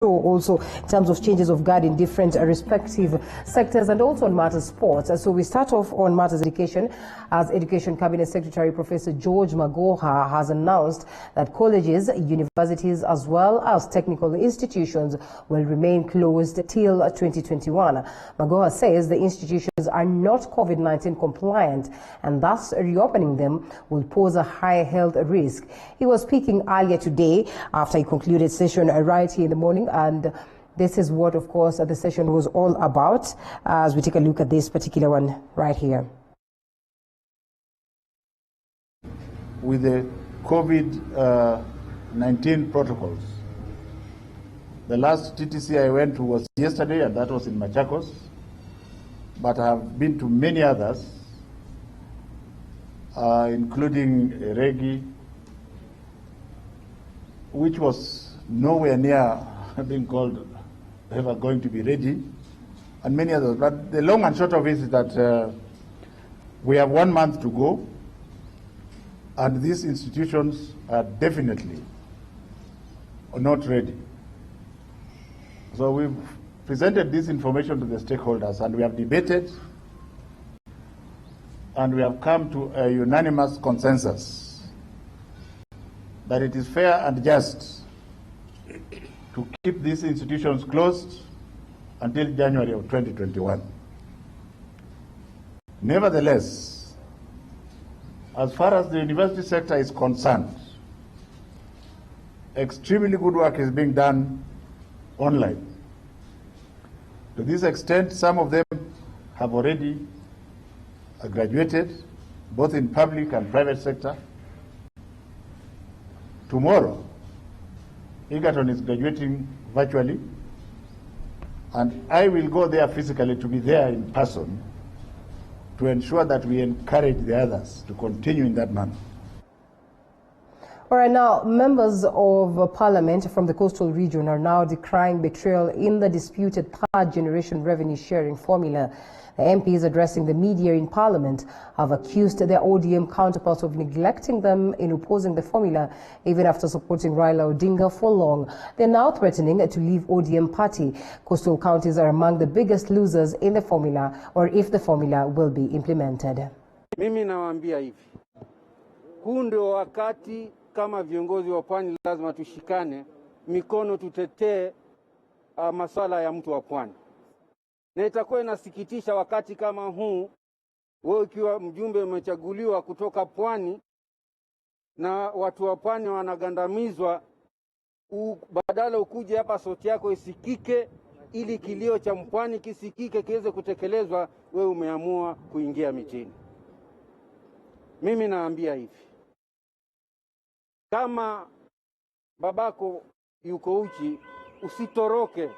also in terms of changes of guard in different respective sectors and also on matters sports. So we start off on matters education, as Education Cabinet Secretary Professor George Magoha has announced that colleges, universities as well as technical institutions will remain closed till 2021. Magoha says the institutions are not COVID-19 compliant and thus reopening them will pose a high health risk. He was speaking earlier today after he concluded session right here in the morning, and this is what, of course, the session was all about, as we take a look at this particular one right here. With the COVID-19 protocols, the last TTC I went to was yesterday, and that was in Machakos, but I have been to many others, including Regi, which was nowhere near being called ever going to be ready, and many others. But the long and short of it is that we have 1 month to go, and these institutions are definitely not ready. So we've presented this information to the stakeholders, and we have debated, and we have come to a unanimous consensus that it is fair and just to keep these institutions closed until January of 2021. Nevertheless, as far as the university sector is concerned, extremely good work is being done online. To this extent, some of them have already graduated, both in public and private sector. Tomorrow, Egerton is graduating virtually, and I will go there physically to be there in person to ensure that we encourage the others to continue in that manner. All right, now, members of parliament from the coastal region are now decrying betrayal in the disputed third-generation revenue sharing formula. The MPs addressing the media in parliament have accused their ODM counterparts of neglecting them in opposing the formula, even after supporting Raila Odinga for long. They're now threatening to leave ODM party. Coastal counties are among the biggest losers in the formula, or if the formula will be implemented. Mimi nawaambia hivi, huu ndio wakati kama viongozi wa pwani lazima tushikane mikono, tutetee masuala ya mtu wa pwani. Na itakuwa inasikitisha wakati kama huu, wewe ukiwa mjumbe umechaguliwa kutoka pwani na watu wa pwani wanagandamizwa, badala ukuje hapa sauti yako isikike ili kilio cha mpwani kisikike kiweze kutekelezwa, wewe umeamua kuingia mitini. Mimi naambia hivi, kama babako yuko uchi, usitoroke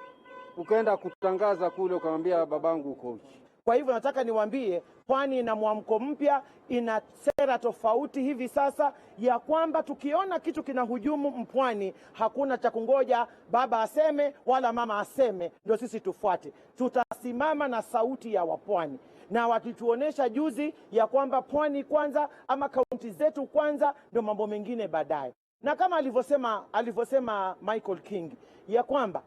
ukaenda kutangaza kule ukamwambia babangu uko uchi. Kwa hivyo nataka niwaambie, pwani ina mwamko mpya, ina sera tofauti hivi sasa, ya kwamba tukiona kitu kinahujumu mpwani, hakuna cha kungoja baba aseme wala mama aseme ndio sisi tufuate. Tutasimama na sauti ya wapwani, na watituonesha juzi ya kwamba pwani kwanza ama kaunti zetu kwanza ndio mambo mengine baadaye. Na kama alivyosema Michael King ya kwamba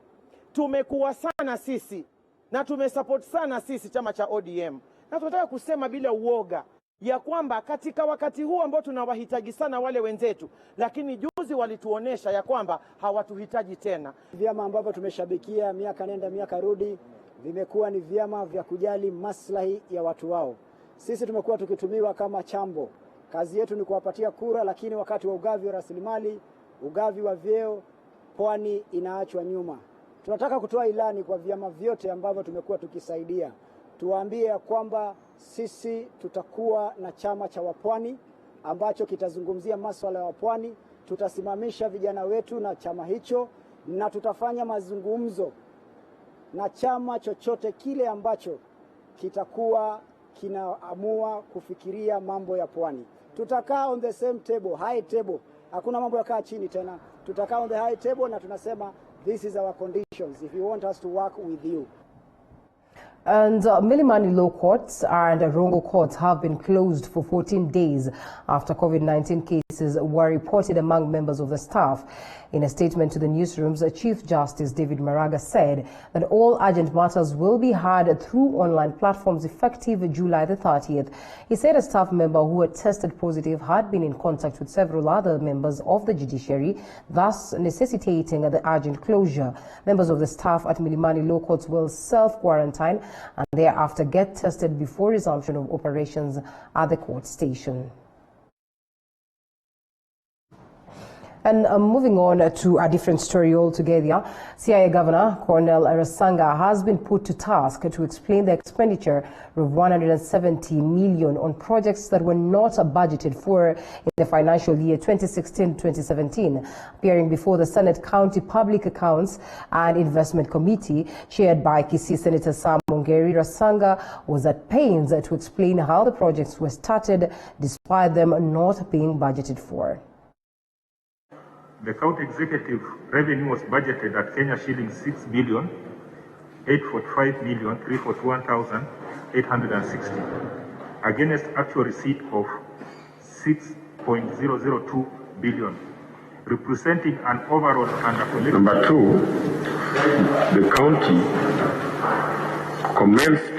tumekuwa sana sisi na tumesupport sana sisi chama cha ODM, na tunataka kusema bila uoga ya kwamba katika wakati huu ambao tunawahitaji sana wale wenzetu, lakini juzi walituonesha ya kwamba hawatuhitaji tena. Vyama ambavyo tumeshabikia miaka nenda miaka rudi vimekuwa ni vyama vya kujali maslahi ya watu wao. Sisi tumekuwa tukitumiwa kama chambo. Kazi yetu ni kuwapatia kura, lakini wakati wa ugavi wa rasilimali, ugavi wa vyeo, pwani inaachwa nyuma. Tunataka kutoa ilani kwa vyama vyote ambavyo tumekuwa tukisaidia. Tuwaambie ya kwamba sisi tutakuwa na chama cha wapwani ambacho kitazungumzia masuala ya wapwani. Tutasimamisha vijana wetu na chama hicho, na tutafanya mazungumzo na chama chochote kile ambacho kitakuwa kinaamua kufikiria mambo ya pwani. Tutakaa on the same table, high table. Hakuna mambo ya kaa chini tena. Tutakaa on the high table na tunasema this is our conditions if you want us to work with you. And Milimani Law Courts and Rongo Courts have been closed for 14 days after COVID-19 cases were reported among members of the staff. In a statement to the newsrooms, Chief Justice David Maraga said that all urgent matters will be heard through online platforms effective July the 30th. He said a staff member who had tested positive had been in contact with several other members of the judiciary, thus necessitating the urgent closure. Members of the staff at Milimani Law Courts will self-quarantine and thereafter get tested before resumption of operations at the court station. And moving on to a different story altogether, CIA Governor Cornel Rasanga has been put to task to explain the expenditure of 170 million on projects that were not budgeted for in the financial year 2016-2017. Appearing before the Senate County Public Accounts and Investment Committee, chaired by Kisii Senator Sam Mongeri, Rasanga was at pains to explain how the projects were started despite them not being budgeted for. The county executive revenue was budgeted at Kenya shillings 6,845,341,860 against actual receipt of 6.002 billion, representing an overall undercollection. Number two, the county commenced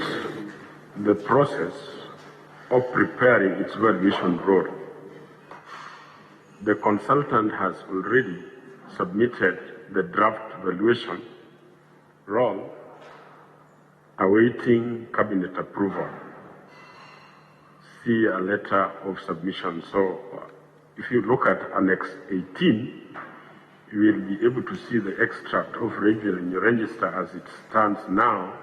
the process of preparing its valuation roll. The consultant has already submitted the draft valuation roll, awaiting cabinet approval. See a letter of submission. So if you look at Annex 18, you will be able to see the extract of revenue register as it stands now,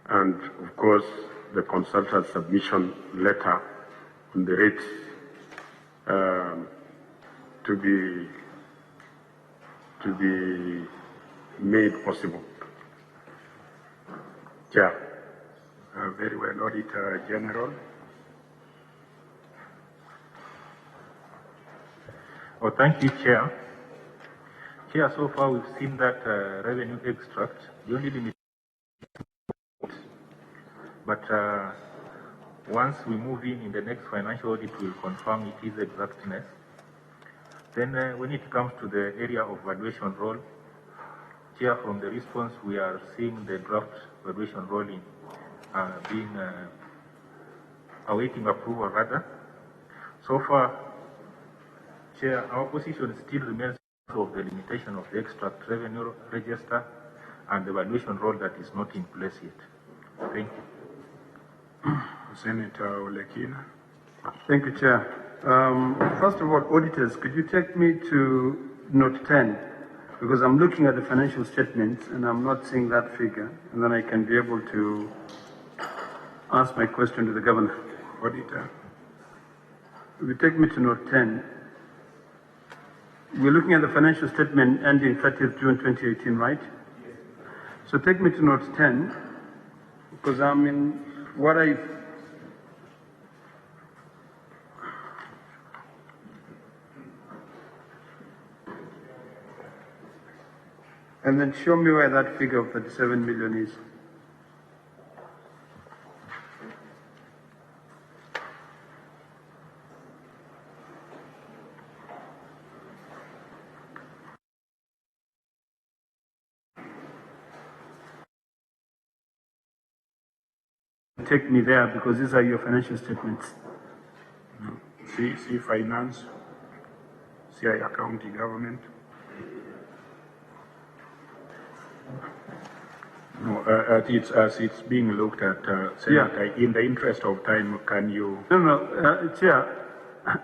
and of course the consultant submission letter on the rates to be made possible. Chair. Very well, Auditor General. Oh, thank you, Chair. Chair, so far we've seen that revenue extract. The only limit, but once we move in the next financial audit, we'll confirm its exactness. Then when it comes to the area of valuation roll, Chair, from the response, we are seeing the draft valuation rolling being awaiting approval rather. So far, Chair, our position still remains of the limitation of the extract revenue register and the valuation roll that is not in place yet. Thank you. Senator Olekina. Thank you, Chair. First of all, auditors, could you take me to note 10? Because I'm looking at the financial statements and I'm not seeing that figure, and then I can be able to ask my question to the Governor. Auditor. If you take me to note 10, we're looking at the financial statement ending 30th June 2018, right? So take me to note 10, because I'm in what I... And then show me where that figure of 37 million is. Take me there because these are your financial statements. See finance, CI county government. No, as it's being looked at, Senator, Yeah. in the interest of time, can you... No, Chair,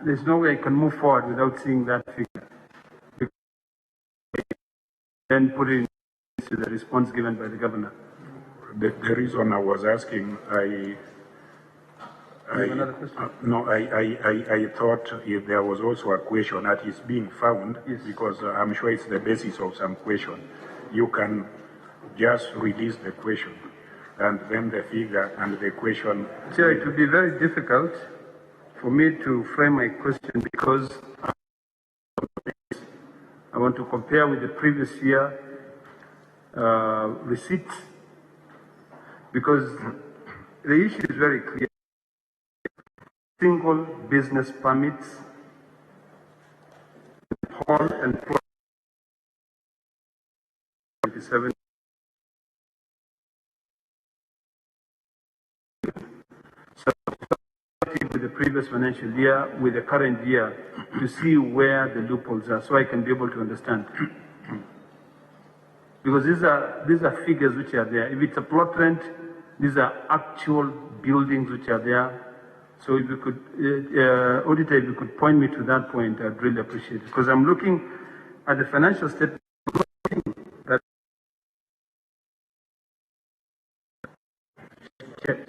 there's no way I can move forward without seeing that figure. Then put it into the response given by the Governor. The reason I was asking, I thought if there was also a question that is being found, yes, because I'm sure it's the basis of some question. You can just release the question, and then the figure and the question. Chair, it would be very difficult for me to frame my question because I want to compare with the previous year receipts, because the issue is very clear. Single business permits and 27 with the previous financial year with the current year to see where the loopholes are, so I can be able to understand. Because these are figures which are there. If it's a plot rent, these are actual buildings which are there. So if you could, auditor, if you could point me to that point, I'd really appreciate it. Because I'm looking at the financial statement.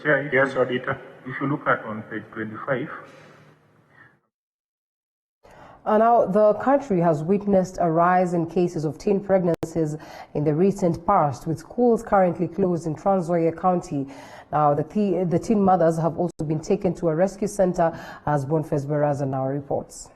Chair, yes, auditor. If you look at on page 25. Now, the country has witnessed a rise in cases of teen pregnancies in the recent past, with schools currently closed in Trans Nzoia County. Now, the teen mothers have also been taken to a rescue center, as Boniface Baraza now reports.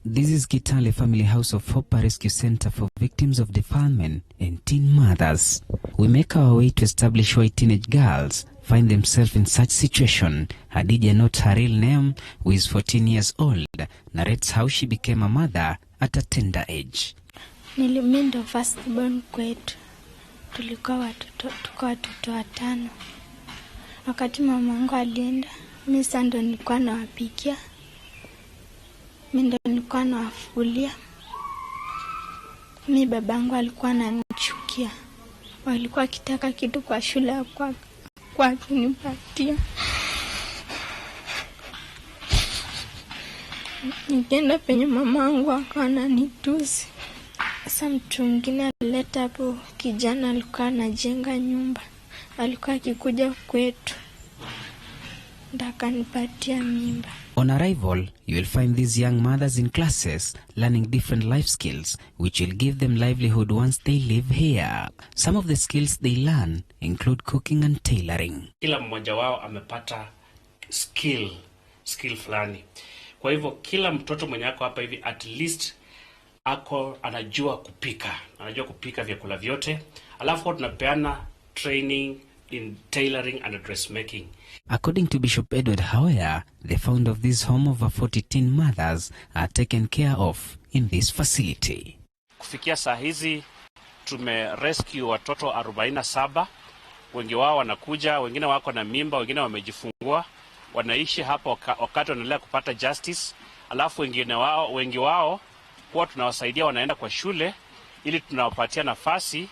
This is Kitale Family House of Hope, a rescue center for victims of defilement and teen mothers. We make our way to establish why teenage girls find themselves in such situation. Hadija, not her real name, who is 14 years old, narrates how she became a mother at a tender age. Mimi ndo first born kwetu. Tulikuwa watoto watano. Wakati mamangu alienda, mimi sasa ndo nilikuwa nawapikia. Mimi ndo nilikuwa nawafulia. Mimi babangu alikuwa ananichukia. Walikuwa akitaka kitu kwa shule kwa kunipatia. Nikienda penye mamangu akawa ananitusi. Sasa mtu mwingine alileta hapo kijana alikuwa anajenga nyumba. Alikuwa akikuja kwetu. Ndo akanipatia mimba. On arrival, you will find these young mothers in classes learning different life skills which will give them livelihood once they live here. Some of the skills they learn include cooking and tailoring. Kila mmoja wao amepata skill fulani. Kwa hivyo kila mtoto mwenye ako hapa hivi at least anajua kupika vyakula vyote. Alafu tunapeana training in tailoring and dressmaking. According to Bishop Edward Hawea, the founder of this home, over 40 teen mothers are taken care of in this facility. Kufikia saa hizi tumerescue watoto 47. Wengi wao wanakuja, wengine wako na mimba, wengine wamejifungua, wanaishi hapa wakati wanaendelea kupata justice. Alafu wengi wao kwa tunawasaidia wanaenda kwa shule ili tunawapatia nafasi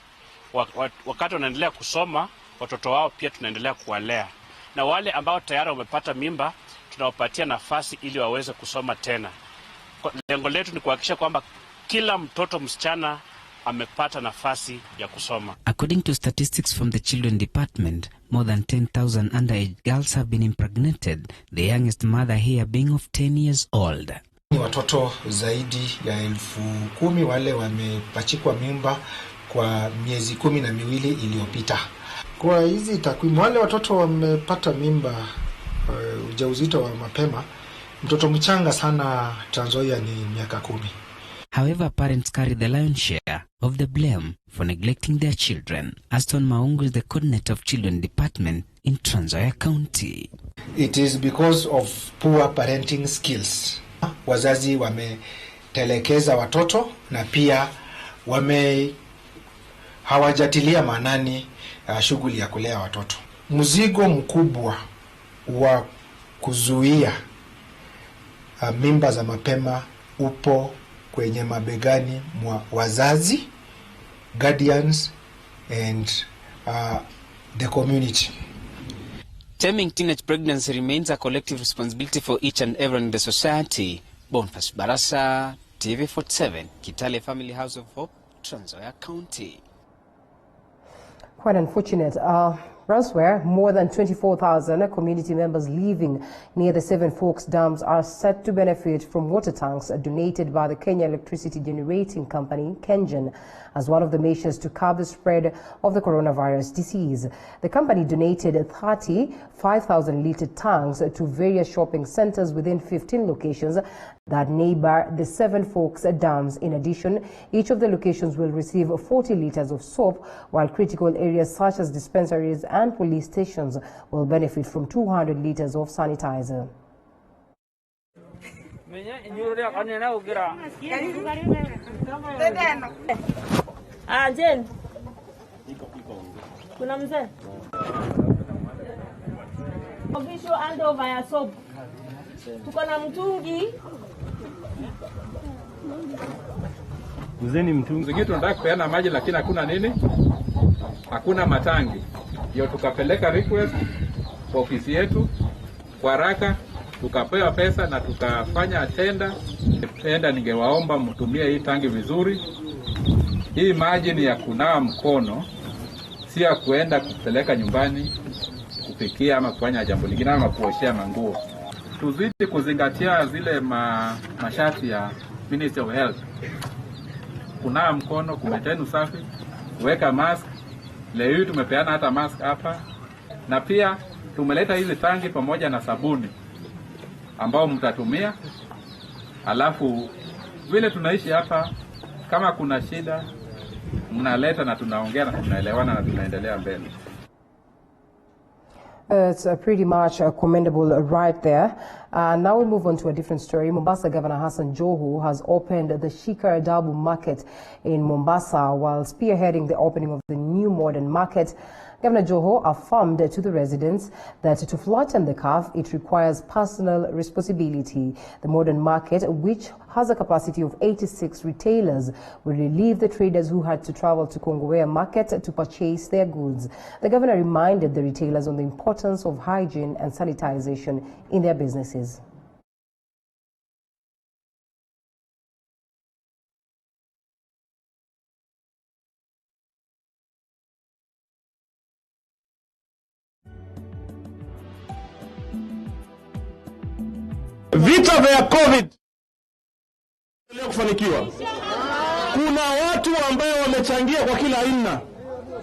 wakati wanaendelea kusoma, watoto wao pia tunaendelea kuwalea. Na wale ambao tayari wamepata mimba tunawapatia nafasi ili waweze kusoma tena. Lengo letu ni kuhakikisha kwamba kila mtoto msichana amepata nafasi ya kusoma. According to statistics from the Children Department, more than 10,000 underage girls have been impregnated, the youngest mother here being of 10 years old. Ni watoto zaidi ya 10,000 wale wamepachikwa mimba kwa miezi 12 iliyopita. Kwa hizi takwimu, wale watoto wamepata mimba ujauzito wa mapema, mtoto mchanga sana Trans Nzoia ni miaka 10. However, parents carry the lion's share of the blame for neglecting their children. Aston Maungu is the coordinator of Children Department in Trans Nzoia County. It is because of poor parenting skills. Wazazi wametelekeza watoto na pia hawajatilia maanani shughuli ya kulea watoto. Mzigo mkubwa wa kuzuia mimba za mapema upo kwenye mabegani mwa wazazi, guardians and the community. Taming teenage pregnancy remains a collective responsibility for each and everyone in the society. Boniface Baraza, TV47, Kitale Family House of Hope, Trans Nzoia County. Quite unfortunate. Elsewhere, more than 24,000 community members living near the Seven Forks dams are set to benefit from water tanks donated by the Kenya Electricity Generating Company, KENGEN, as one of the measures to curb the spread of the coronavirus disease. The company donated 30 5,000-litre tanks to various shopping centres within 15 locations that neighbour the Seven Forks dams. In addition, each of the locations will receive 40 litres of soap, while critical areas such as dispensaries and police stations will benefit from 200 litres of sanitizer. Jen. Kuna mzee. Official handover ya soap. Tuko na mtungi. Uzeni mtungi. Zingine tunataka kupeana maji lakini hakuna nini? Hakuna matangi. Ndio tukapeleka request kwa ofisi yetu kwa haraka, tukapewa pesa na tukafanya tenda. Ningewaomba mtumie hii tangi vizuri. Hii maji ni ya kunawa mkono, si ya kuenda kupeleka nyumbani kupikia ama kufanya jambo lingine ama kuoshea manguo. Tuzidi kuzingatia zile masharti ya Ministry of Health. Kunawa mkono, kumaintain usafi, kuweka mask. Leo hii tumepeana hata mask hapa, na pia tumeleta hizi tangi pamoja na sabuni ambao mtatumia. Alafu vile tunaishi hapa, kama kuna shida mnaleta na tunaongea na tunaelewana na tunaendelea mbele. It's pretty much commendable right there. Now we move on to a different story. Mombasa Governor Hassan Joho has opened the Shika Adabu Market in Mombasa while spearheading the opening of the new modern market. Governor Joho affirmed to the residents that to flatten the curve, it requires personal responsibility. The modern market, which has a capacity of 86 retailers, will relieve the traders who had to travel to Kongowea Market to purchase their goods. The governor reminded the retailers on the importance of hygiene and sanitization in their businesses. Vita vya COVID leo kufanikiwa. Kuna watu ambao wamechangia kwa kila aina.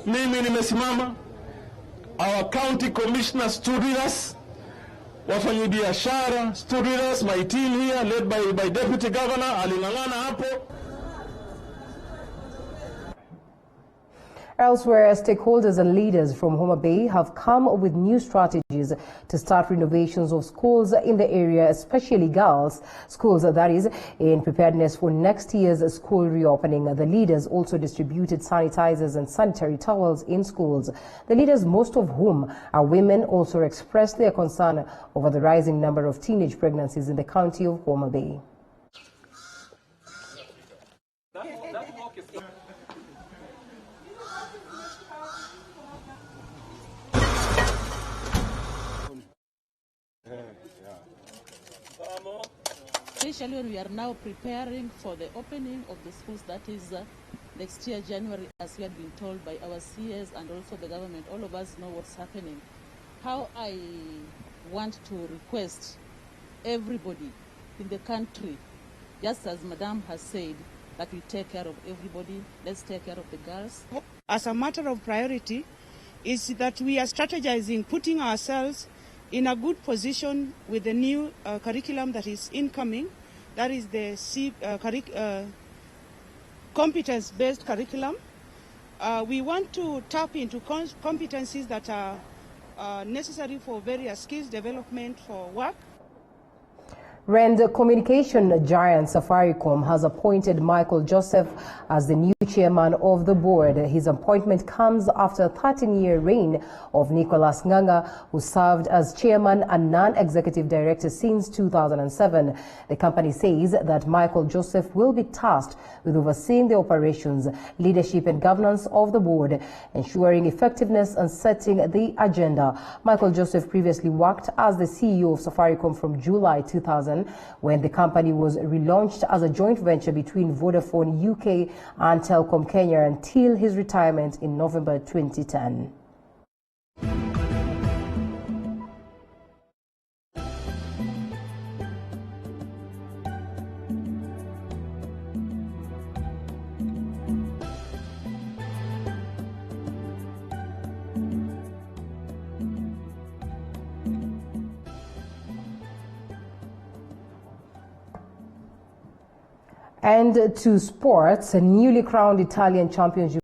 Mimi nimesimama, our county commissioner stood with us, wafanyabiashara stood with us, my team here led by deputy governor alingangana hapo. Elsewhere, stakeholders and leaders from Homa Bay have come with new strategies to start renovations of schools in the area, especially girls' schools, that is, in preparedness for next year's school reopening. The leaders also distributed sanitizers and sanitary towels in schools. The leaders, most of whom are women, also expressed their concern over the rising number of teenage pregnancies in the county of Homa Bay. Especially we are now preparing for the opening of the schools, that is next year, January, as we had been told by our CS and also the government. All of us know what's happening. How I want to request everybody in the country, just as Madam has said, that we take care of everybody. Let's take care of the girls. As a matter of priority, is that we are strategizing, putting ourselves in a good position with the new curriculum that is incoming. That is the competence-based curriculum. We want to tap into competencies that are necessary for various skills development for work. Rand communication giant Safaricom has appointed Michael Joseph as the new chairman of the board. His appointment comes after a 13-year reign of Nicholas Nganga, who served as chairman and non-executive director since 2007. The company says that Michael Joseph will be tasked with overseeing the operations, leadership and governance of the board, ensuring effectiveness and setting the agenda. Michael Joseph previously worked as the CEO of Safaricom from July 2000, when the company was relaunched as a joint venture between Vodafone UK and Telkom Kenya until his retirement in November 2010. And to sports, newly crowned Italian champions